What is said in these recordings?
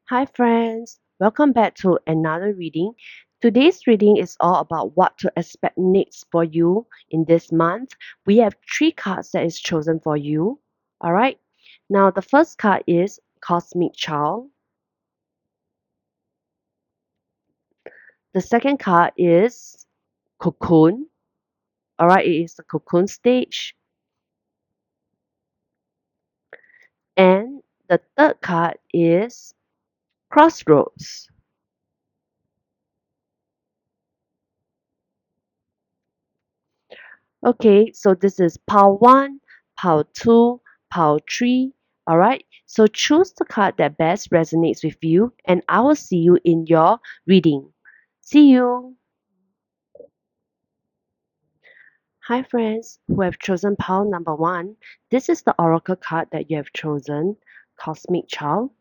Hi, friends. Welcome back to another reading. Today's reading is all about what to expect next for you in this month. We have three cards that is chosen for you. All right. Now, the first card is Cosmic Child. The second card is Cocoon. All right. It is the Cocoon stage. And the third card is Crossroads. Okay, so this is pile 1, pile 2, pile 3. All right, so choose the card that best resonates with you, and I will see you in your reading. See you. Hi, friends who have chosen pile number 1. This is the oracle card that you have chosen, Cosmic Child.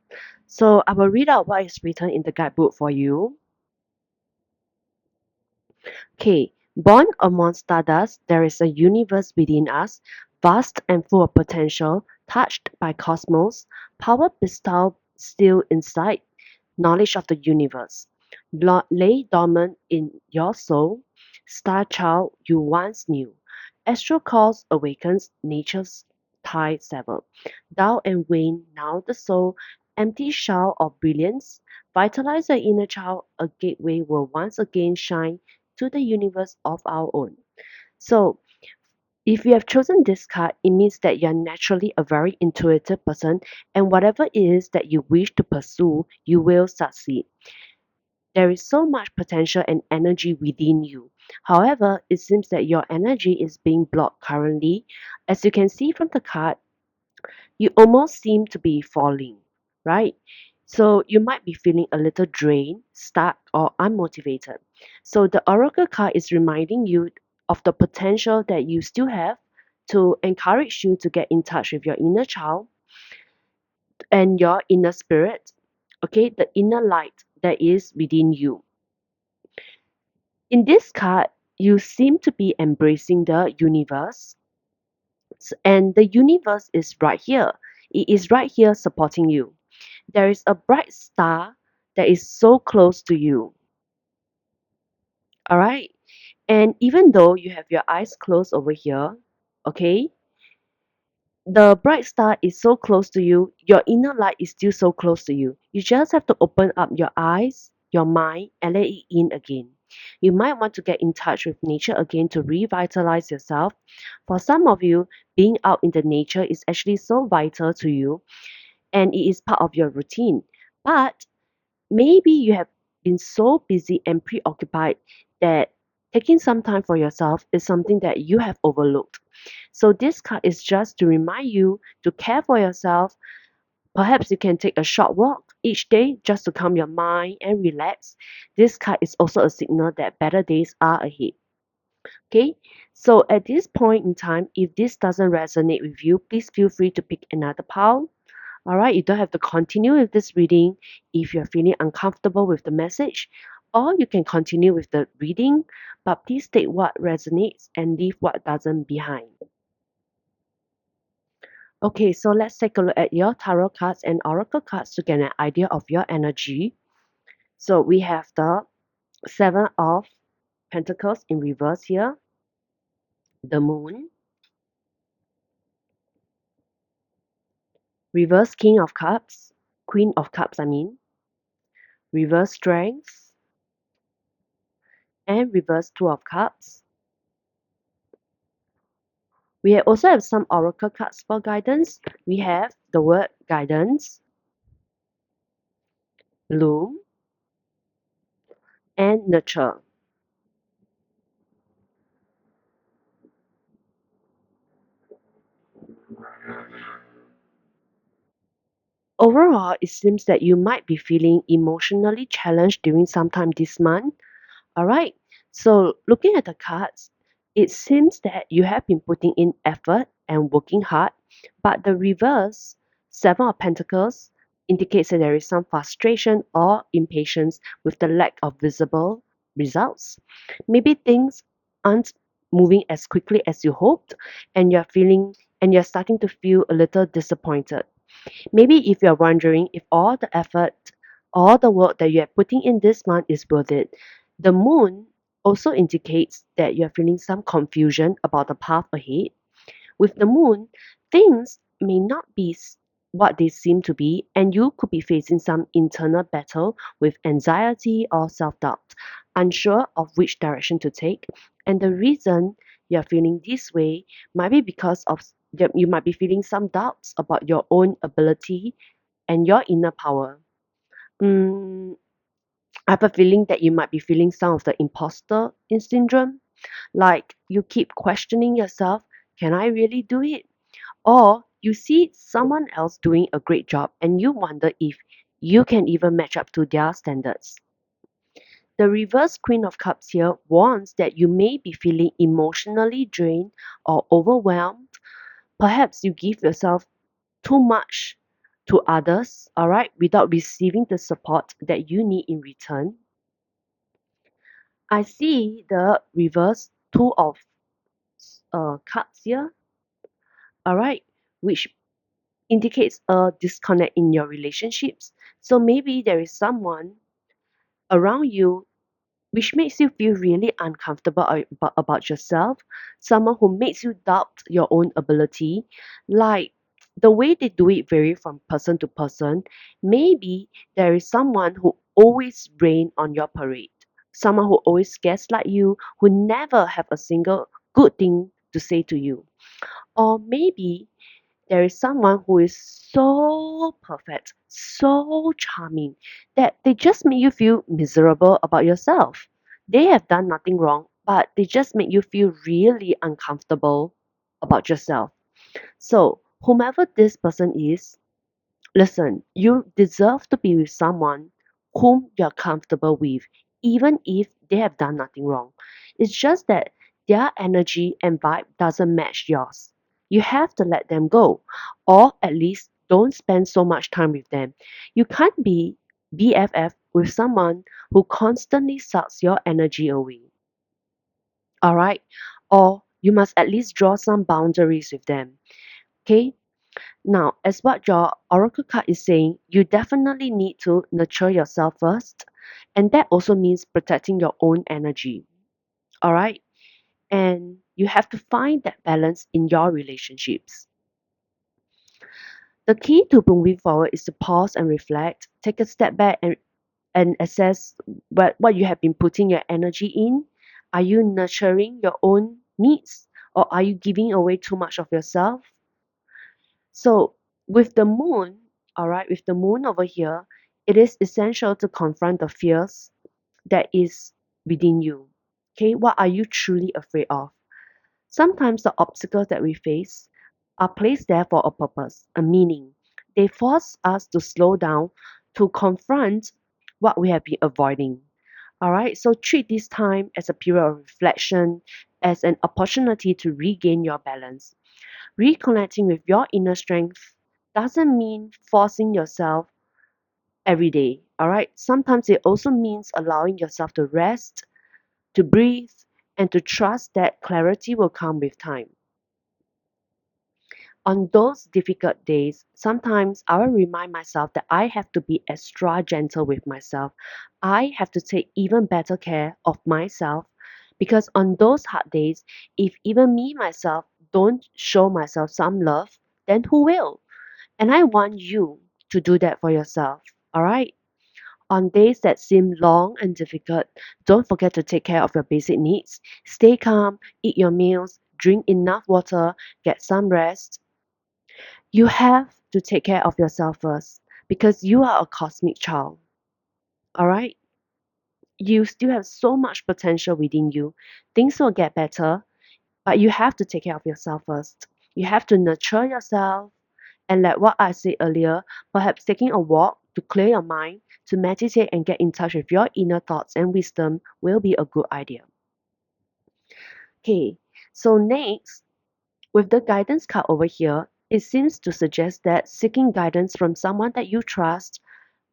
So I will read out what is written in the guidebook for you. Okay, born among stardust, there is a universe within us, vast and full of potential, touched by cosmos, power bestowed still inside, knowledge of the universe. Lay dormant in your soul, star child you once knew. Astral cause awakens nature's tide sever. Dull and wane now the soul, empty shell of brilliance. Vitalize your inner child, a gateway will once again shine to the universe of our own. So, if you have chosen this card, it means that you're naturally a very intuitive person, and whatever it is that you wish to pursue, you will succeed. There is so much potential and energy within you. However, it seems that your energy is being blocked currently. As you can see from the card, you almost seem to be falling, right? So you might be feeling a little drained, stuck, or unmotivated. So the Oracle card is reminding you of the potential that you still have to encourage you to get in touch with your inner child and your inner spirit, okay, the inner light that is within you. In this card, you seem to be embracing the universe, and the universe is right here. It is right here supporting you. There is a bright star that is so close to you. All right. And even though you have your eyes closed over here, okay, the bright star is so close to you, your inner light is still so close to you. You just have to open up your eyes, your mind, and let it in again. You might want to get in touch with nature again to revitalize yourself. For some of you, being out in the nature is actually so vital to you and it is part of your routine. But maybe you have been so busy and preoccupied that taking some time for yourself is something that you have overlooked. So, this card is just to remind you to care for yourself. Perhaps you can take a short walk each day just to calm your mind and relax. This card is also a signal that better days are ahead. Okay, so at this point in time, if this doesn't resonate with you, please feel free to pick another pile. All right, you don't have to continue with this reading if you're feeling uncomfortable with the message, or you can continue with the reading, but please take what resonates and leave what doesn't behind. Okay, so let's take a look at your tarot cards and oracle cards to get an idea of your energy. So we have the Seven of Pentacles in reverse here, the Moon, reverse King of Cups, Queen of Cups, I mean, reverse Strength, and reverse Two of Cups. We also have some oracle cards for guidance. We have the word guidance, bloom, and nurture. Overall, it seems that you might be feeling emotionally challenged during some time this month. All right. So, looking at the cards, it seems that you have been putting in effort and working hard, but the reverse, Seven of Pentacles, indicates that there is some frustration or impatience with the lack of visible results. Maybe things aren't moving as quickly as you hoped, and you're starting to feel a little disappointed. Maybe if you're wondering if all the effort All the work that you are putting in this month is worth it. The moon also indicates that you are feeling some confusion about the path ahead. With the moon, things may not be what they seem to be, and you could be facing some internal battle with anxiety or self doubt, unsure of which direction to take. And the reason you're feeling this way might be because of you might be feeling some doubts about your own ability and your inner power. Mm, I have a feeling that you might be feeling some of the imposter in syndrome, like you keep questioning yourself, can I really do it? Or you see someone else doing a great job and you wonder if you can even match up to their standards. The reverse Queen of Cups here warns that you may be feeling emotionally drained or overwhelmed. Perhaps you give yourself too much to others, all right, without receiving the support that you need in return. I see the reverse Two of Cups here, all right, which indicates a disconnect in your relationships. So maybe there is someone around you which makes you feel really uncomfortable about yourself, someone who makes you doubt your own ability. Like the way they do it vary from person to person. Maybe there is someone who always rain on your parade, someone who always gaslight you, who never have a single good thing to say to you. Or maybe there is someone who is so perfect, so charming, that they just make you feel miserable about yourself. They have done nothing wrong, but they just make you feel really uncomfortable about yourself. So, whomever this person is, listen, you deserve to be with someone whom you're comfortable with, even if they have done nothing wrong. It's just that their energy and vibe doesn't match yours. You have to let them go, or at least don't spend so much time with them. You can't be BFF with someone who constantly sucks your energy away. Alright? Or you must at least draw some boundaries with them. Okay? Now, as what your oracle card is saying, you definitely need to nurture yourself first, and that also means protecting your own energy. All right? And you have to find that balance in your relationships. The key to moving forward is to pause and reflect, take a step back and assess what you have been putting your energy in. Are you nurturing your own needs, or are you giving away too much of yourself? So, with the moon, all right, with the moon over here, it is essential to confront the fears that is within you. Okay, what are you truly afraid of? Sometimes the obstacles that we face are placed there for a purpose, a meaning. They force us to slow down, to confront what we have been avoiding. All right, so treat this time as a period of reflection, as an opportunity to regain your balance. Reconnecting with your inner strength doesn't mean forcing yourself every day, all right? Sometimes it also means allowing yourself to rest, to breathe, and to trust that clarity will come with time. On those difficult days, sometimes I will remind myself that I have to be extra gentle with myself. I have to take even better care of myself because on those hard days, if even me myself don't show myself some love, then who will? And I want you to do that for yourself. All right? On days that seem long and difficult, don't forget to take care of your basic needs. Stay calm, eat your meals, drink enough water, get some rest. You have to take care of yourself first because you are a cosmic child. All right? You still have so much potential within you. Things will get better, but you have to take care of yourself first. You have to nurture yourself. And like what I said earlier, perhaps taking a walk to clear your mind, to meditate and get in touch with your inner thoughts and wisdom will be a good idea. Okay, so next, with the guidance card over here, it seems to suggest that seeking guidance from someone that you trust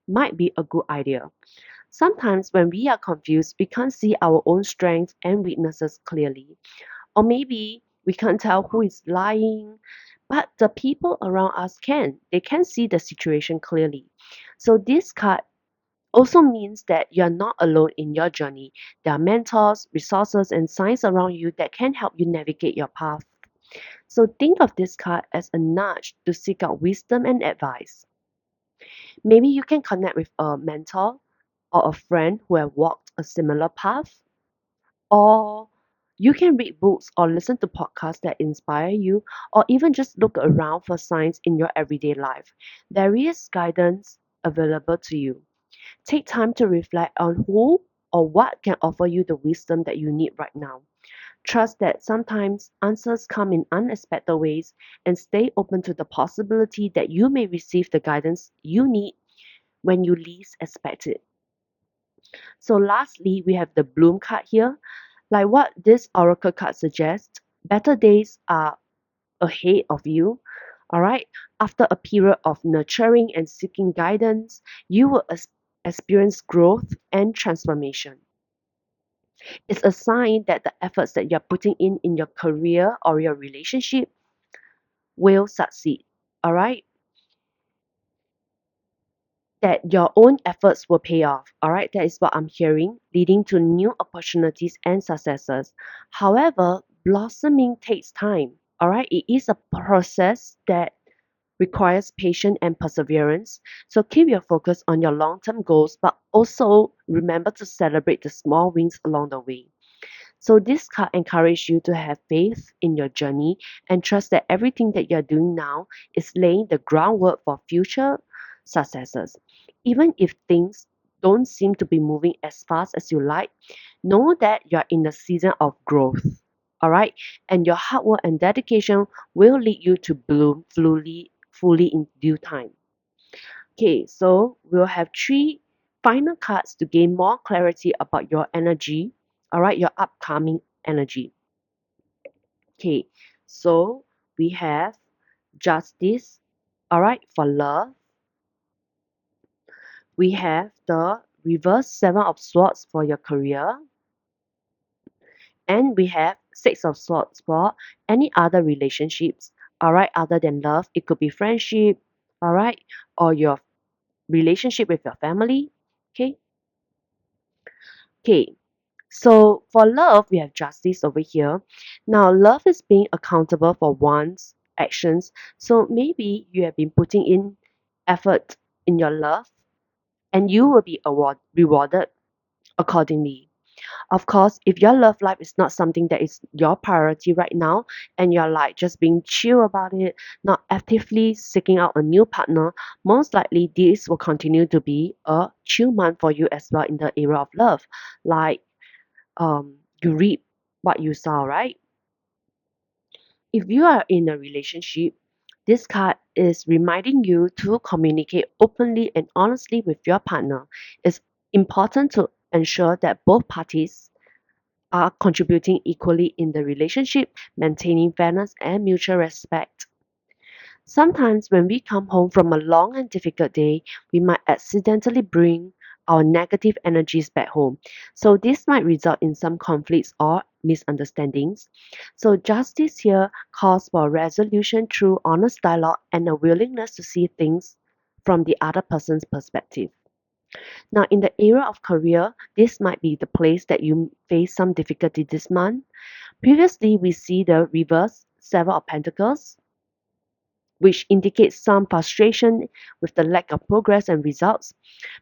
might be a good idea. Sometimes when we are confused, we can't see our own strengths and weaknesses clearly. Or maybe we can't tell who is lying, but the people around us can. They can see the situation clearly. So this card also means that you're not alone in your journey. There are mentors, resources, and signs around you that can help you navigate your path. So think of this card as a nudge to seek out wisdom and advice. Maybe you can connect with a mentor or a friend who have walked a similar path, or you can read books or listen to podcasts that inspire you, or even just look around for signs in your everyday life. There is guidance available to you. Take time to reflect on who or what can offer you the wisdom that you need right now. Trust that sometimes answers come in unexpected ways, and stay open to the possibility that you may receive the guidance you need when you least expect it. So, lastly, we have the Bloom card here. Like what this oracle card suggests, better days are ahead of you. All right. After a period of nurturing and seeking guidance, you will experience growth and transformation. It's a sign that the efforts that you're putting in your career or your relationship will succeed. All right. That your own efforts will pay off. All right. That is what I'm hearing, leading to new opportunities and successes. However, blossoming takes time. All right. It is a process that requires patience and perseverance. So keep your focus on your long term goals, but also remember to celebrate the small wins along the way. So this card encourages you to have faith in your journey and trust that everything that you're doing now is laying the groundwork for future successes. Even if things don't seem to be moving as fast as you like, know that you're in a season of growth. All right, and your hard work and dedication will lead you to bloom fully in due time. Okay, so we'll have three final cards to gain more clarity about your energy. All right, your upcoming energy. Okay, so we have justice. All right, for love, we have the reverse seven of swords for your career, and we have six of swords for any other relationships. All right, other than love, it could be friendship. All right, or your relationship with your family. Okay, okay. So for love, we have justice over here. Now, love is being accountable for one's actions. So maybe you have been putting in effort in your love, and you will be rewarded accordingly. Of course, if your love life is not something that is your priority right now, and you're like just being chill about it, not actively seeking out a new partner, most likely this will continue to be a chill month for you as well in the area of love. Like you reap what you sow, right? If you are in a relationship, this card is reminding you to communicate openly and honestly with your partner. It's important to ensure that both parties are contributing equally in the relationship, maintaining fairness and mutual respect. Sometimes, when we come home from a long and difficult day, we might accidentally bring our negative energies back home. So, this might result in some conflicts or misunderstandings. So, justice here calls for resolution through honest dialogue and a willingness to see things from the other person's perspective. Now, in the area of career, this might be the place that you face some difficulty this month. Previously, we see the reverse Seven of Pentacles, which indicates some frustration with the lack of progress and results.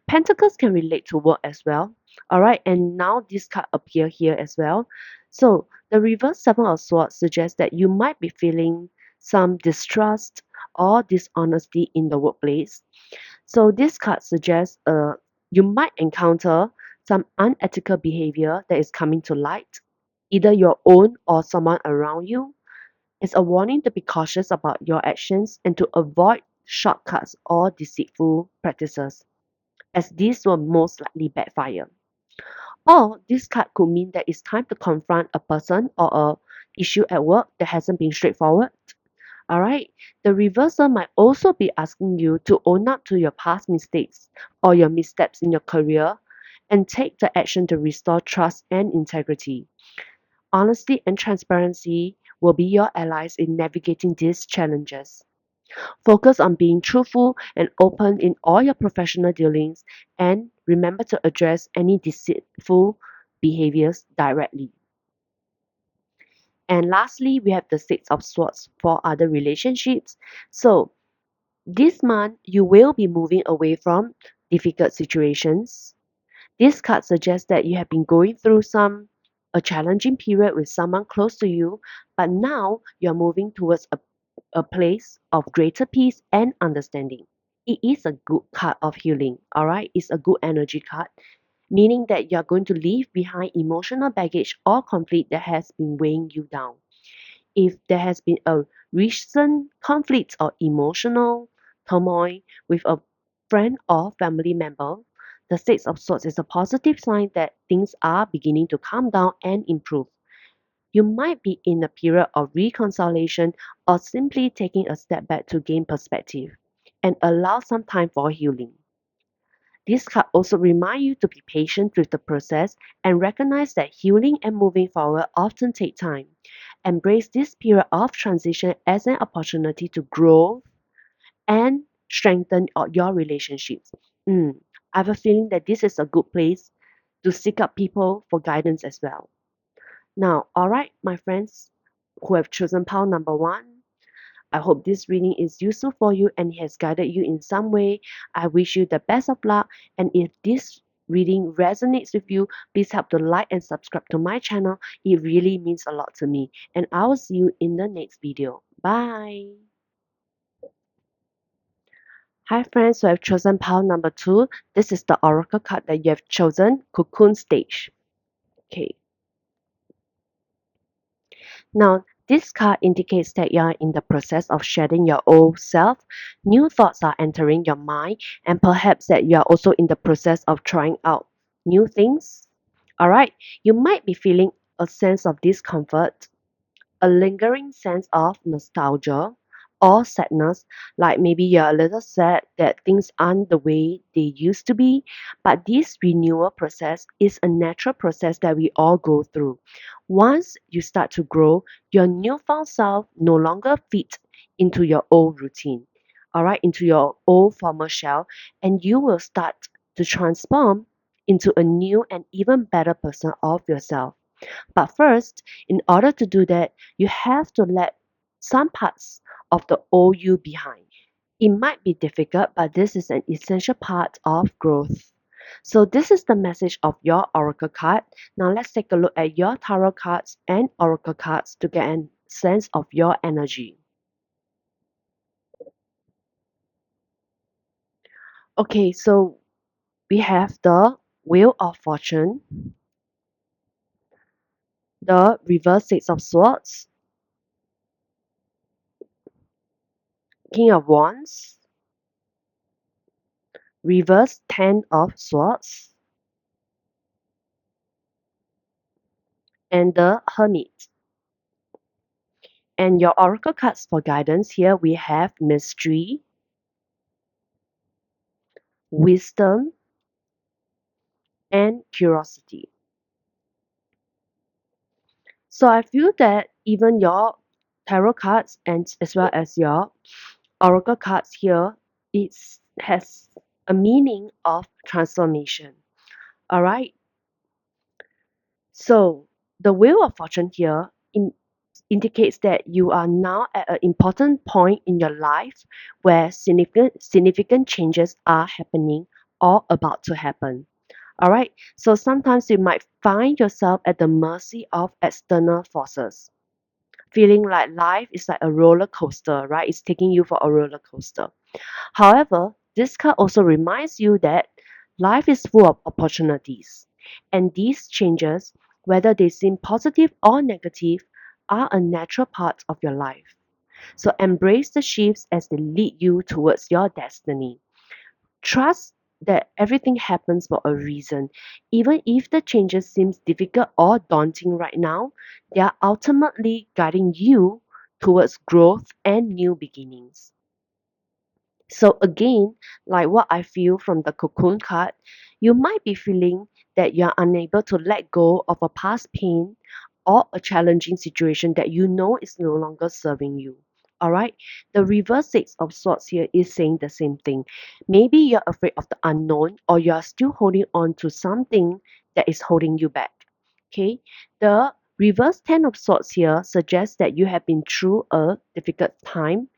Pentacles can relate to work as well. All right, and now this card appear here as well. So the reverse Seven of Swords suggests that you might be feeling some distrust or dishonesty in the workplace. So this card suggests you might encounter some unethical behavior that is coming to light, either your own or someone around you. It's a warning to be cautious about your actions and to avoid shortcuts or deceitful practices, as these will most likely backfire. Or this card could mean that it's time to confront a person or a issue at work that hasn't been straightforward. All right. The reversal might also be asking you to own up to your past mistakes or your missteps in your career and take the action to restore trust and integrity. Honesty and transparency will be your allies in navigating these challenges. Focus on being truthful and open in all your professional dealings, and remember to address any deceitful behaviors directly. And lastly, we have the Six of Swords for other relationships. So, this month, you will be moving away from difficult situations. This card suggests that you have been going through a challenging period with someone close to you, but now you're moving towards a place of greater peace and understanding. It is a good card of healing, all right? It's a good energy card, meaning that you're going to leave behind emotional baggage or conflict that has been weighing you down. If there has been a recent conflict or emotional turmoil with a friend or family member, the Six of Swords is a positive sign that things are beginning to calm down and improve. You might be in a period of reconciliation or simply taking a step back to gain perspective and allow some time for healing. This card also reminds you to be patient with the process and recognize that healing and moving forward often take time. Embrace this period of transition as an opportunity to grow and strengthen your relationships. I have a feeling that this is a good place to seek out people for guidance as well. Now, all right, my friends who have chosen pile number one, I hope this reading is useful for you and it has guided you in some way. I wish you the best of luck. And if this reading resonates with you, please help to like and subscribe to my channel. It really means a lot to me. And I will see you in the next video. Bye. Hi friends who have chosen pile number two. This is the oracle card that you have chosen, Cocoon Stage. Okay. Now, this card indicates that you are in the process of shedding your old self. New thoughts are entering your mind, and perhaps that you are also in the process of trying out new things. All right, you might be feeling a sense of discomfort, a lingering sense of nostalgia or sadness, like maybe you're a little sad that things aren't the way they used to be. But this renewal process is a natural process that we all go through. Once you start to grow, your newfound self no longer fits into your old routine, all right, into your old former shell, and you will start to transform into a new and even better person of yourself. But first, in order to do that, you have to let some parts of the old you behind. It might be difficult, but this is an essential part of growth. So, this is the message of your oracle card. Now, let's take a look at your tarot cards and oracle cards to get a sense of your energy. Okay, so we have the Wheel of Fortune, the Reverse Six of Swords, King of Wands, Reverse Ten of Swords, and the Hermit. And your oracle cards for guidance here we have mystery, wisdom, and curiosity. So I feel that even your tarot cards and as well as your oracle cards here it has a meaning of transformation. All right. So the Wheel of Fortune here indicates that you are now at an important point in your life where significant changes are happening or about to happen. All right, so sometimes you might find yourself at the mercy of external forces, feeling like life is like a roller coaster, right? It's taking you for a roller coaster. However, this card also reminds you that life is full of opportunities, and these changes, whether they seem positive or negative, are a natural part of your life. So embrace the shifts as they lead you towards your destiny. Trust that everything happens for a reason. Even if the changes seem difficult or daunting right now, they are ultimately guiding you towards growth and new beginnings. So again, like what I feel from the cocoon card, you might be feeling that you're unable to let go of a past pain or a challenging situation that you know is no longer serving you. All right. The reverse six of swords here is saying the same thing. Maybe you're afraid of the unknown or you're still holding on to something that is holding you back. Okay. The reverse ten of swords here suggests that you have been through a difficult time.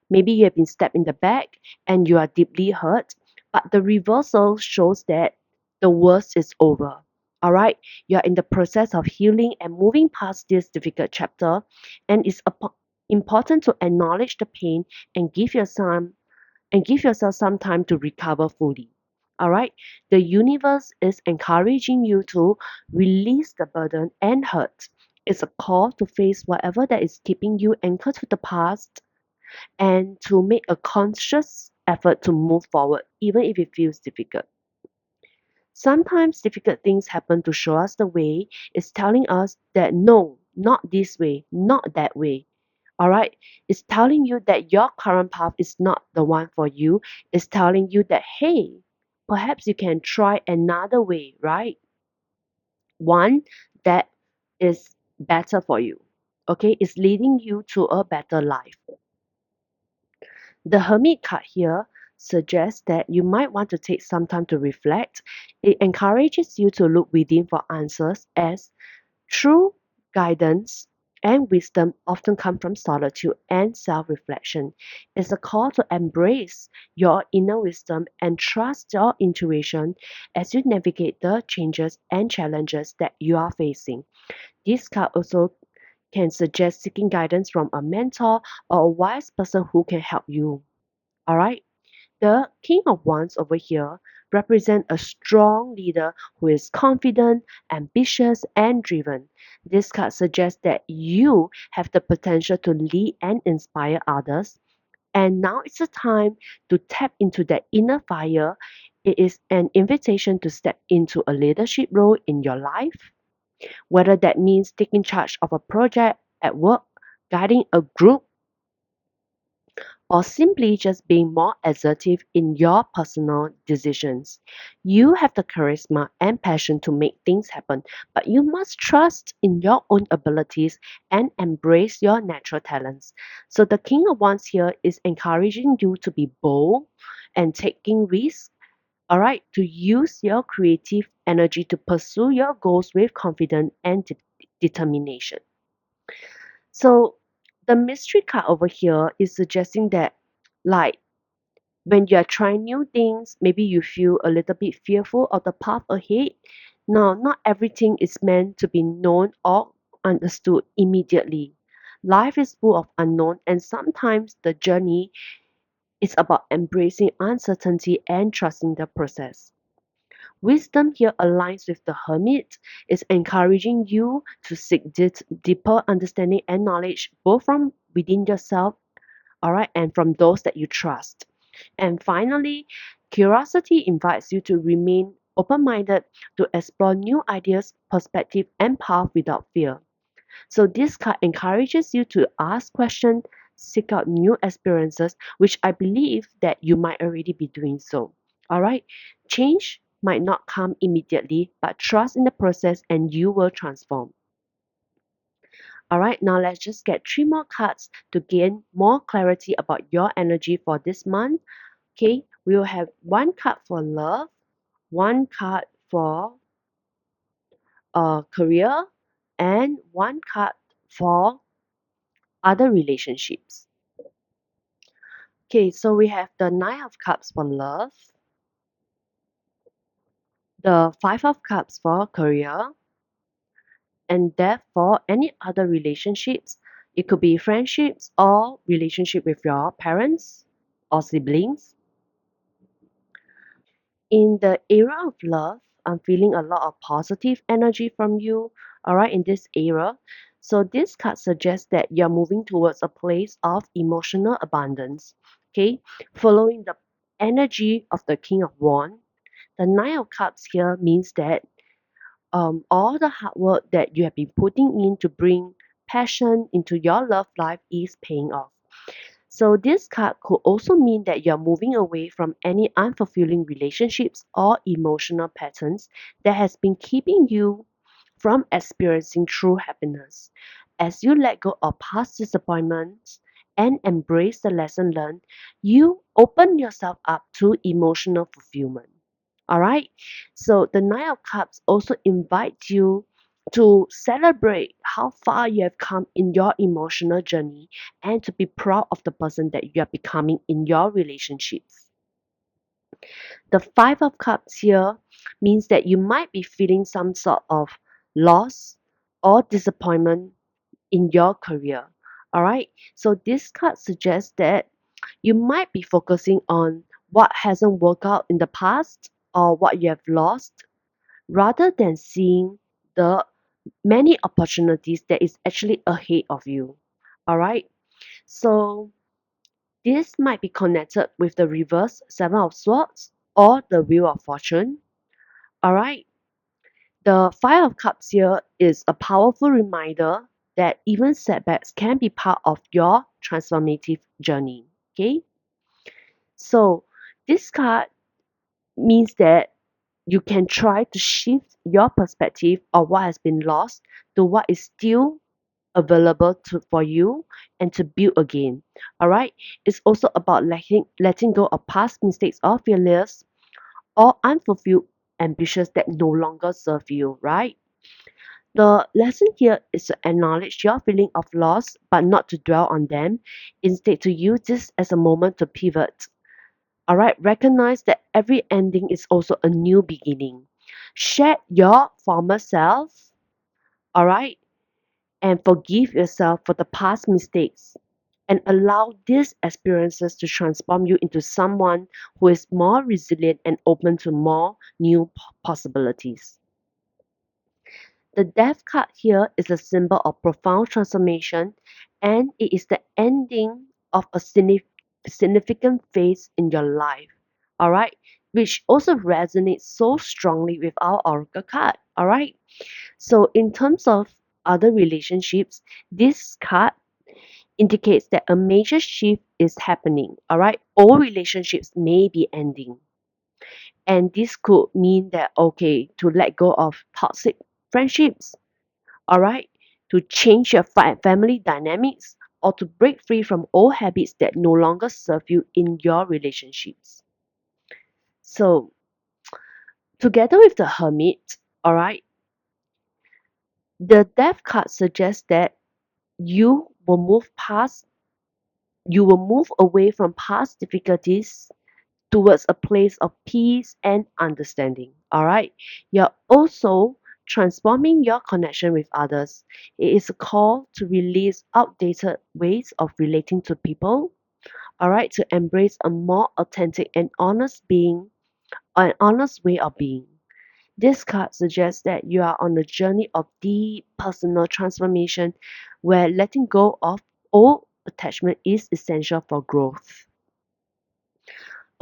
Maybe you have been stabbed in the back and you are deeply hurt, but the reversal shows that the worst is over. All right, you are in the process of healing and moving past this difficult chapter, and it's important to acknowledge the pain and give yourself some time to recover fully. All right, the universe is encouraging you to release the burden and hurt. It's a call to face whatever that is keeping you anchored to the past and to make a conscious effort to move forward, even if it feels difficult. Sometimes difficult things happen to show us the way. It's telling us that no, not this way, not that way. All right. It's telling you that your current path is not the one for you. It's telling you that, hey, perhaps you can try another way, right? One that is better for you. Okay. It's leading you to a better life. The Hermit card here suggests that you might want to take some time to reflect. It encourages you to look within for answers as true guidance and wisdom often come from solitude and self-reflection. It's a call to embrace your inner wisdom and trust your intuition as you navigate the changes and challenges that you are facing. This card also can suggest seeking guidance from a mentor or a wise person who can help you. All right. The King of Wands over here represents a strong leader who is confident, ambitious, and driven. This card suggests that you have the potential to lead and inspire others. And now it's the time to tap into that inner fire. It is an invitation to step into a leadership role in your life, whether that means taking charge of a project at work, guiding a group, or simply just being more assertive in your personal decisions. You have the charisma and passion to make things happen, but you must trust in your own abilities and embrace your natural talents. So, the King of Wands here is encouraging you to be bold and taking risks. All right, to use your creative energy to pursue your goals with confidence and determination. So, the mystery card over here is suggesting that, like, when you are trying new things, maybe you feel a little bit fearful of the path ahead. Now, not everything is meant to be known or understood immediately. Life is full of unknown, and sometimes the journey is about embracing uncertainty and trusting the process. Wisdom here aligns with the hermit, is encouraging you to seek deeper understanding and knowledge both from within yourself, all right, and from those that you trust. And finally, curiosity invites you to remain open minded to explore new ideas, perspective, and path without fear. So, this card encourages you to ask questions, seek out new experiences, which I believe that you might already be doing so. All right, change might not come immediately, but trust in the process and you will transform. All right, now let's just get three more cards to gain more clarity about your energy for this month. Okay, we will have one card for love, one card for career, and one card for other relationships. Okay, so we have the Nine of Cups for love, the Five of Cups for career, and that for any other relationships. It could be friendships or relationship with your parents or siblings. In the area of love, I'm feeling a lot of positive energy from you, all right, in this area. So this card suggests that you're moving towards a place of emotional abundance, okay? Following the energy of the King of Wands, the Nine of Cups here means that all the hard work that you have been putting in to bring passion into your love life is paying off. So this card could also mean that you're moving away from any unfulfilling relationships or emotional patterns that has been keeping you from experiencing true happiness. As you let go of past disappointments and embrace the lesson learned, you open yourself up to emotional fulfillment. All right. So the Nine of Cups also invite you to celebrate how far you have come in your emotional journey and to be proud of the person that you are becoming in your relationships. The Five of Cups here means that you might be feeling some sort of loss or disappointment in your career. All right. So this card suggests that you might be focusing on what hasn't worked out in the past or what you have lost rather than seeing the many opportunities that is actually ahead of you. All right. So this might be connected with the reverse Seven of Swords or the Wheel of Fortune. All right. The Five of Cups here is a powerful reminder that even setbacks can be part of your transformative journey. Okay. So this card means that you can try to shift your perspective of what has been lost to what is still available for you and to build again. All right. It's also about letting go of past mistakes or failures or unfulfilled ambitions that no longer serve you, right? The lesson here is to acknowledge your feeling of loss but not to dwell on them. Instead, to use this as a moment to pivot. All right, recognize that every ending is also a new beginning. Shed your former self, all right, and forgive yourself for the past mistakes and allow these experiences to transform you into someone who is more resilient and open to more new possibilities. The death card here is a symbol of profound transformation and it is the ending of a significant phase in your life. All right, which also resonates so strongly with our oracle card. All right, so in terms of other relationships, this card indicates that a major shift is happening. All right, all relationships may be ending, and this could mean that okay, to let go of toxic friendships, all right, to change your family dynamics or to break free from old habits that no longer serve you in your relationships. So, together with the hermit, all right, the death card suggests that you will move past, you will move away from past difficulties towards a place of peace and understanding. All right. You're also transforming your connection with others. It is a call to release outdated ways of relating to people. All right. To embrace a more authentic and honest being, an honest way of being. This card suggests that you are on a journey of deep personal transformation where letting go of old attachment is essential for growth.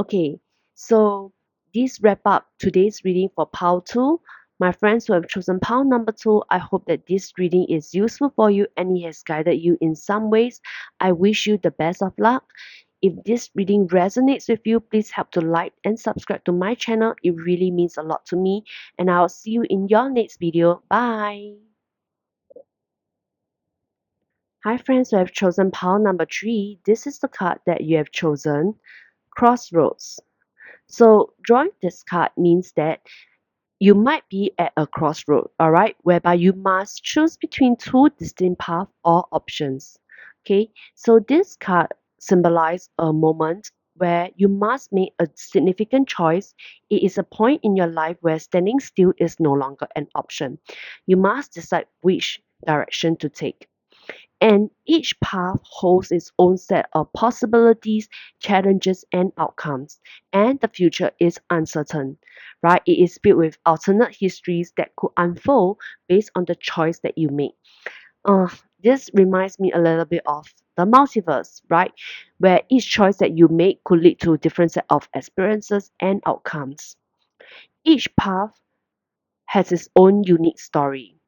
Okay, so this wrap up today's reading for pile 2. My friends who have chosen pile number 2, I hope that this reading is useful for you and it has guided you in some ways. I wish you the best of luck. If this reading resonates with you, please help to like and subscribe to my channel. It really means a lot to me. And I'll see you in your next video. Bye. Hi friends who have chosen pile number 3. This is the card that you have chosen. Crossroads. So drawing this card means that you might be at a crossroad, all right, whereby you must choose between two distinct paths or options. Okay, so this card symbolizes a moment where you must make a significant choice. It is a point in your life where standing still is no longer an option. You must decide which direction to take. And each path holds its own set of possibilities, challenges, and outcomes. And the future is uncertain, right? It is filled with alternate histories that could unfold based on the choice that you make. Uh, this reminds me a little bit of the multiverse, right? Where each choice that you make could lead to a different set of experiences and outcomes. Each path has its own unique story.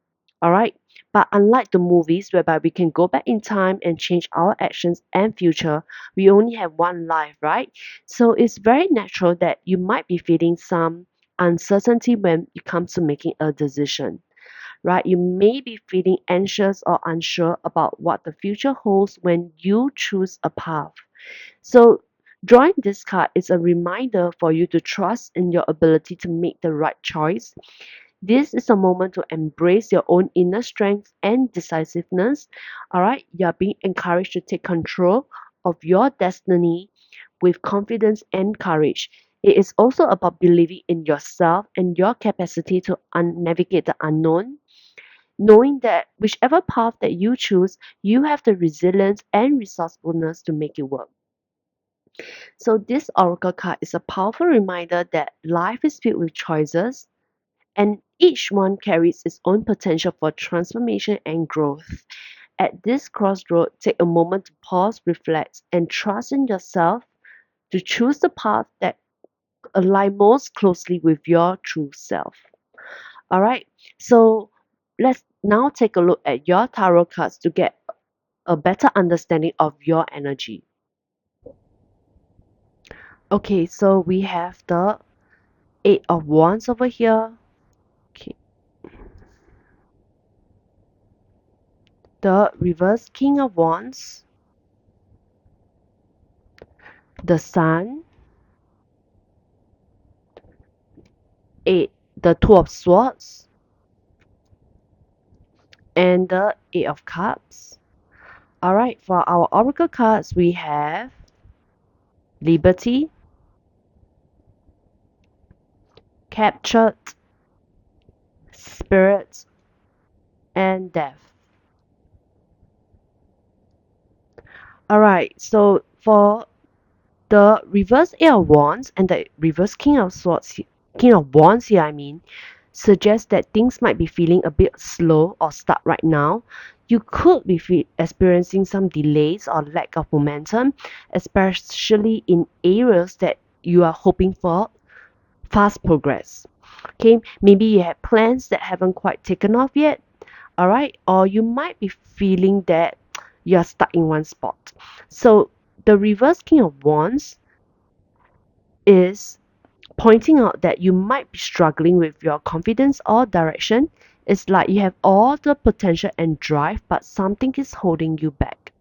All right. But unlike the movies whereby we can go back in time and change our actions and future, we only have one life, right? So it's very natural that you might be feeling some uncertainty when it comes to making a decision, right? You may be feeling anxious or unsure about what the future holds when you choose a path. So, drawing this card is a reminder for you to trust in your ability to make the right choice. This is a moment to embrace your own inner strength and decisiveness. All right, you're being encouraged to take control of your destiny with confidence and courage. It is also about believing in yourself and your capacity to navigate the unknown, knowing that whichever path that you choose, you have the resilience and resourcefulness to make it work. So, this oracle card is a powerful reminder that life is filled with choices, and each one carries its own potential for transformation and growth. At this crossroad, take a moment to pause, reflect, and trust in yourself to choose the path that aligns most closely with your true self. All right, so let's now take a look at your tarot cards to get a better understanding of your energy. Okay, so we have the Eight of Wands over here. Okay, the reverse King of Wands, the Sun, eight, the Two of Swords, and the Eight of Cups. Alright, for our Oracle cards, we have Liberty, Captured, Spirit, and Death. Alright, so for the reverse Eight of Wands and the reverse King of Wands here, suggest that things might be feeling a bit slow or stuck right now. You could be experiencing some delays or lack of momentum, especially in areas that you are hoping for fast progress. Okay, maybe you have plans that haven't quite taken off yet, all right, or you might be feeling that you're stuck in one spot. So, the reverse King of Wands is pointing out that you might be struggling with your confidence or direction. It's like you have all the potential and drive, but something is holding you back.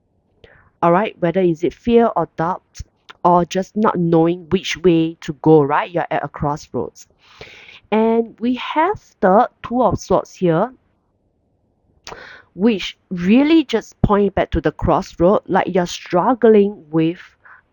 All right, whether is it fear or doubt or just not knowing which way to go, right? You're at a crossroads. And we have the Two of Swords here, which really just point back to the crossroad, like you're struggling with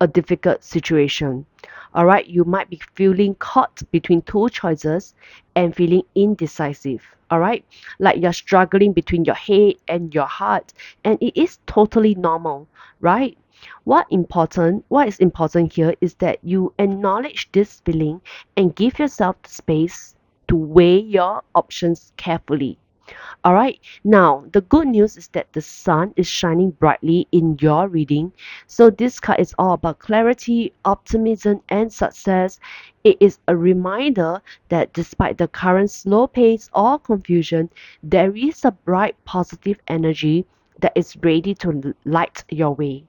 a difficult situation. All right, you might be feeling caught between two choices and feeling indecisive. All right, like you're struggling between your head and your heart, and it is totally normal, right? What is important here is that you acknowledge this feeling and give yourself the space to weigh your options carefully. All right. Now, the good news is that the sun is shining brightly in your reading. So, this card is all about clarity, optimism, and success. It is a reminder that despite the current slow pace or confusion, there is a bright, positive energy that is ready to light your way.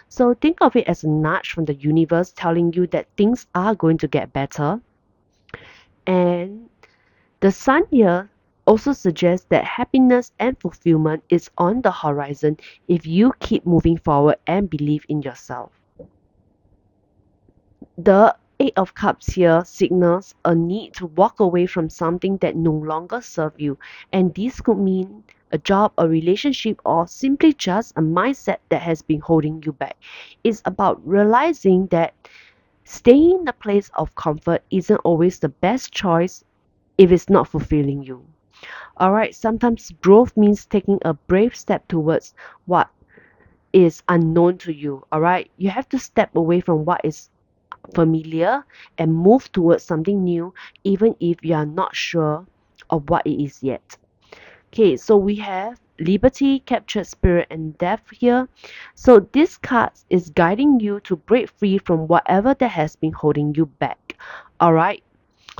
So, think of it as a nudge from the universe telling you that things are going to get better. And the sun here also suggests that happiness and fulfillment is on the horizon if you keep moving forward and believe in yourself. The Eight of Cups here signals a need to walk away from something that no longer serves you, and this could mean a job, a relationship, or simply just a mindset that has been holding you back. It's about realizing that staying in a place of comfort isn't always the best choice if it's not fulfilling you. Alright, sometimes growth means taking a brave step towards what is unknown to you. Alright, you have to step away from what is familiar and move towards something new, even if you are not sure of what it is yet. Okay, so we have liberty, captured spirit, and death here. So this card is guiding you to break free from whatever that has been holding you back. Alright,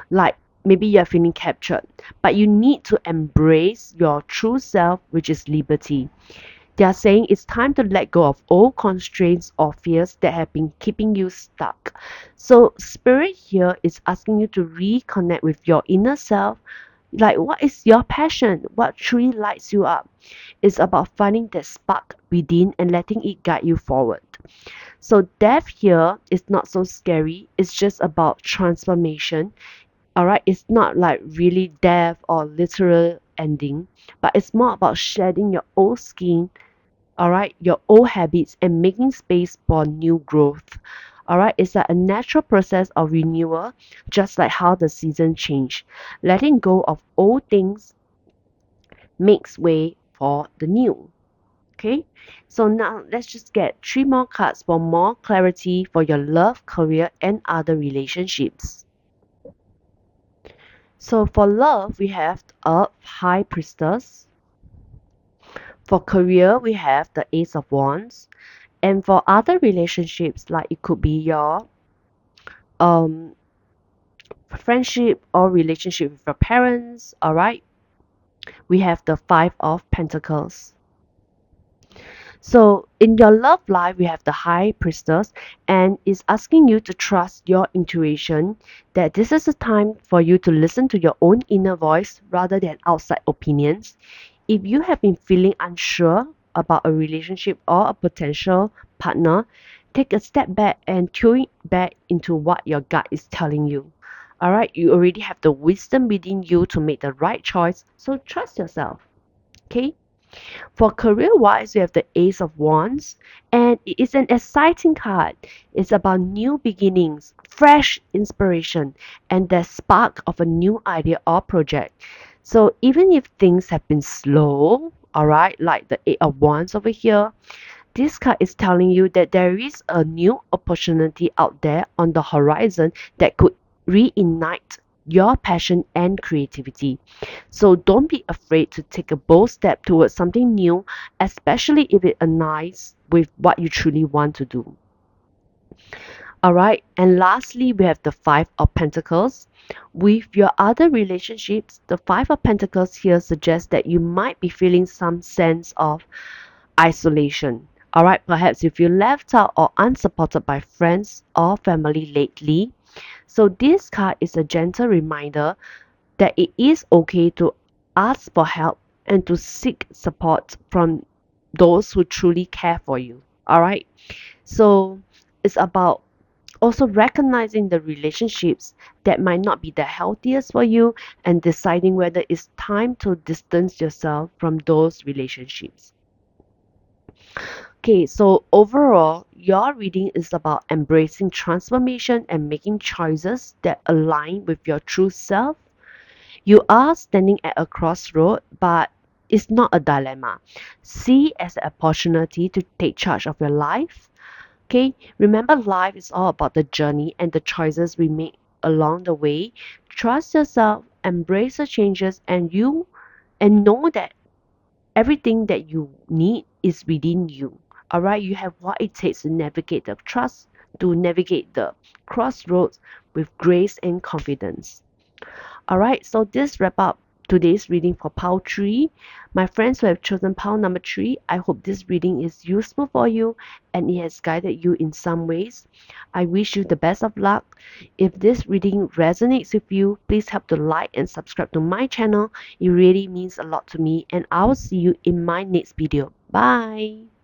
like maybe you're feeling captured, but you need to embrace your true self, which is liberty. They are saying it's time to let go of old constraints or fears that have been keeping you stuck. So, Spirit here is asking you to reconnect with your inner self, Like, what is your passion? What truly lights you up? It's about finding that spark within and letting it guide you forward. So death here is not so scary. It's just about transformation. Alright, it's not like really death or literal ending, but it's more about shedding your old skin, alright, your old habits and making space for new growth. Alright, it's like a natural process of renewal, just like how the season change. Letting go of old things makes way for the new. Okay, so now let's just get three more cards for more clarity for your love, career, and other relationships. So for love, we have a High Priestess. For career, we have the Ace of Wands. And for other relationships, like it could be your um friendship or relationship with your parents, all right, we have the Five of Pentacles. So in your love life, we have the High Priestess, and it's asking you to trust your intuition, that this is a time for you to listen to your own inner voice rather than outside opinions. If you have been feeling unsure about a relationship or a potential partner, take a step back and tune back into what your gut is telling you. All right, you already have the wisdom within you to make the right choice, so trust yourself. Okay? For career wise, we have the Ace of Wands, and it is an exciting card. It's about new beginnings, fresh inspiration, and the spark of a new idea or project. So even if things have been slow, alright, like the Eight of Wands over here, this card is telling you that there is a new opportunity out there on the horizon that could reignite your passion and creativity. So don't be afraid to take a bold step towards something new, especially if it aligns with what you truly want to do. Alright, and lastly, we have the Five of Pentacles. With your other relationships, the Five of Pentacles here suggests that you might be feeling some sense of isolation. Alright, perhaps you feel left out or unsupported by friends or family lately. So this card is a gentle reminder that it is okay to ask for help and to seek support from those who truly care for you. Alright, so it's about also recognizing the relationships that might not be the healthiest for you and deciding whether it's time to distance yourself from those relationships. Okay, so overall, your reading is about embracing transformation and making choices that align with your true self. You are standing at a crossroad, but it's not a dilemma. See it as an opportunity to take charge of your life. Okay, remember life is all about the journey and the choices we make along the way. Trust yourself, embrace the changes, and know that everything that you need is within you. All right, you have what it takes to navigate the trust, to navigate the crossroads with grace and confidence. All right, so this wrap up today's reading for pile 3. My friends who have chosen pile number 3, I hope this reading is useful for you and it has guided you in some ways. I wish you the best of luck. If this reading resonates with you, please help to like and subscribe to my channel. It really means a lot to me, and I will see you in my next video. Bye.